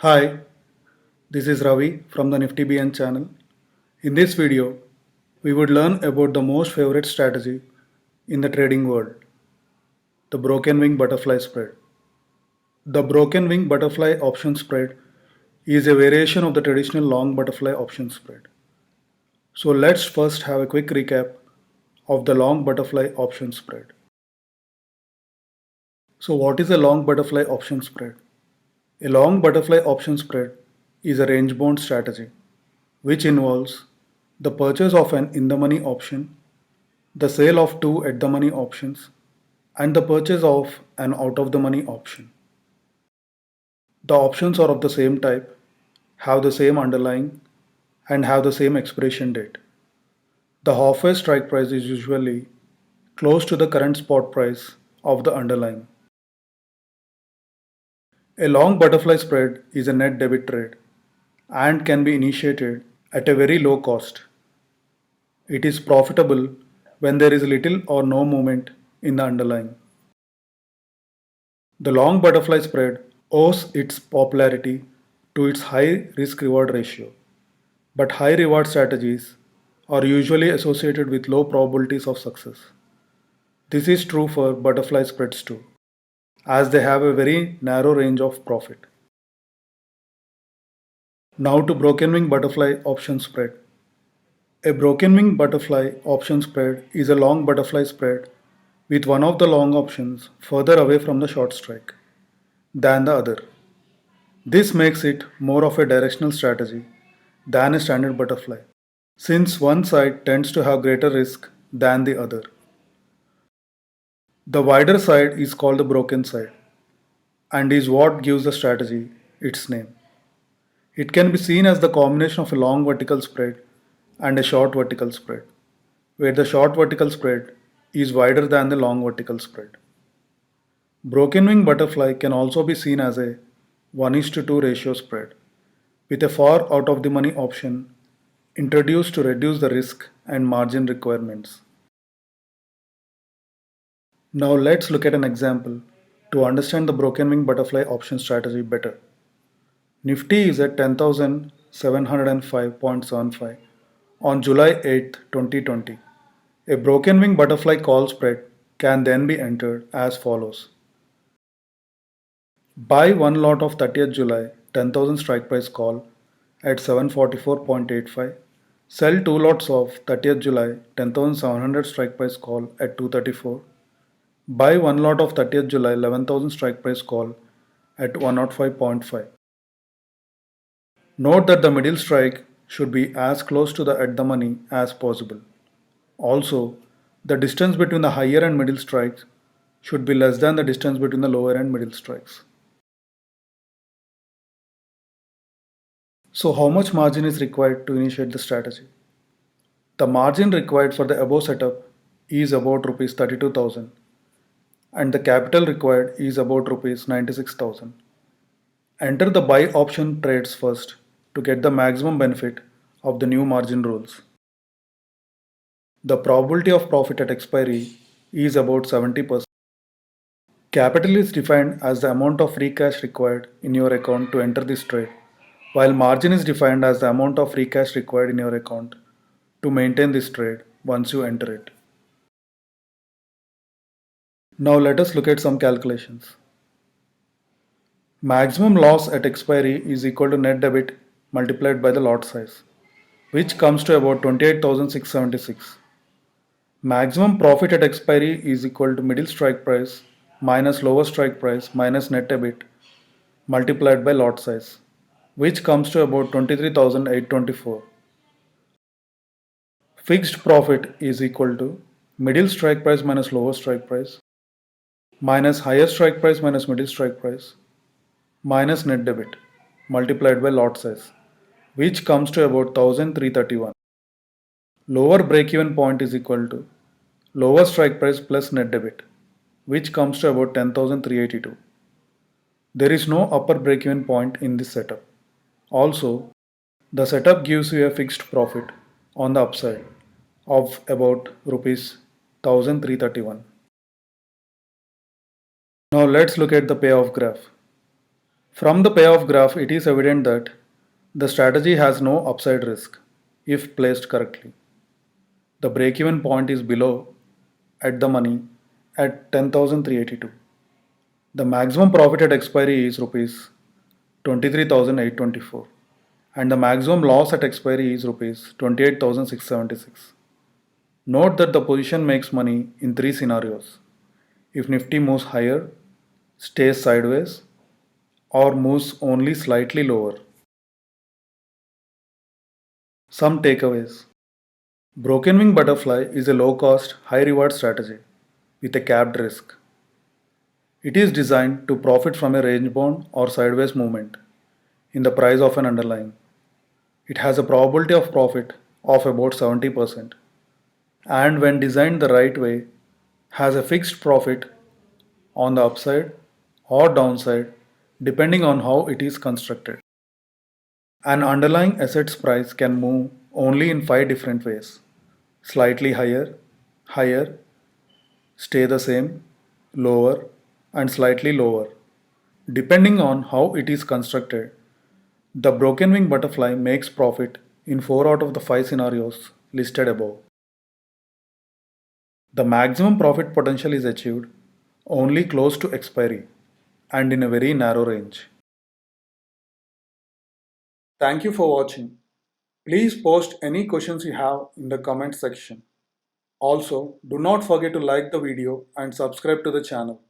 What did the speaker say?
Hi, this is Ravi from the Nifty BN channel. In this video, we would learn about the most favorite strategy in the trading world, the broken wing butterfly spread. The broken wing butterfly option spread is a variation of the traditional long butterfly option spread. So let's first have a quick recap of the long butterfly option spread. So what is a long butterfly option spread? A long butterfly option spread is a range bound strategy which involves the purchase of an in the money option, the sale of two at the money options, and the purchase of an out of the money option. The options are of the same type, have the same underlying, and have the same expiration date. The halfway strike price is usually close to the current spot price of the underlying. A long butterfly spread is a net debit trade and can be initiated at a very low cost. It is profitable when there is little or no movement in the underlying. The long butterfly spread owes its popularity to its high risk reward ratio, but high reward strategies are usually associated with low probabilities of success. This is true for butterfly spreads too, as they have a very narrow range of profit. Now to broken wing butterfly option spread. A broken wing butterfly option spread is a long butterfly spread with one of the long options further away from the short strike than the other. This makes it more of a directional strategy than a standard butterfly, since one side tends to have greater risk than the other. The wider side is called the broken side and is what gives the strategy its name. It can be seen as the combination of a long vertical spread and a short vertical spread, where the short vertical spread is wider than the long vertical spread. Broken wing butterfly can also be seen as a 1:2 ratio spread, with a far out of the money option introduced to reduce the risk and margin requirements. Now let's look at an example to understand the broken wing butterfly option strategy better. Nifty is at 10,705.75 on July 8, 2020. A broken wing butterfly call spread can then be entered as follows. Buy one lot of 30th July 10,000 strike price call at 744.85. Sell two lots of 30th July 10,700 strike price call at 234. Buy one lot of 30th July 11,000 strike price call at 105.5. Note that the middle strike should be as close to the at the money as possible. Also, the distance between the higher and middle strikes should be less than the distance between the lower and middle strikes. So how much margin is required to initiate the strategy? The margin required for the above setup is about rupees 32,000 and the capital required is about rupees 96,000. Enter the buy option trades first to get the maximum benefit of the new margin rules. The probability of profit at expiry is about 70%. Capital is defined as the amount of free cash required in your account to enter this trade, while margin is defined as the amount of free cash required in your account to maintain this trade once you enter it. Now let us look at some calculations. Maximum loss at expiry is equal to net debit multiplied by the lot size, which comes to about 28,676. Maximum profit at expiry is equal to middle strike price minus lower strike price minus net debit multiplied by lot size, which comes to about 23,824. Fixed profit is equal to middle strike price minus lower strike price minus higher strike price minus middle strike price minus net debit multiplied by lot size, which comes to about 1331. Lower break-even point is equal to lower strike price plus net debit, which comes to about 10,382. There is no upper break-even point in this setup. Also, the setup gives you a fixed profit on the upside of about rupees 1331. Now let's look at the payoff graph. From the payoff graph, it is evident that the strategy has no upside risk if placed correctly. The break-even point is below at the money at 10,382. The maximum profit at expiry is rupees 23,824 and the maximum loss at expiry is rupees 28,676. Note that the position makes money in three scenarios. If Nifty moves higher, stays sideways, or moves only slightly lower. Some takeaways. Broken wing butterfly is a low cost, high reward strategy with a capped risk. It is designed to profit from a range bound or sideways movement in the price of an underlying. It has a probability of profit of about 70% and when designed the right way has a fixed profit on the upside or downside depending on how it is constructed. An underlying asset's price can move only in 5 different ways: slightly higher, higher, stay the same, lower, and slightly lower. Depending on how it is constructed, the broken wing butterfly makes profit in 4 out of the 5 scenarios listed above. The maximum profit potential is achieved only close to expiry and in a very narrow range. Thank you for watching. Please post any questions you have in the comment section. Also, do not forget to like the video and subscribe to the channel.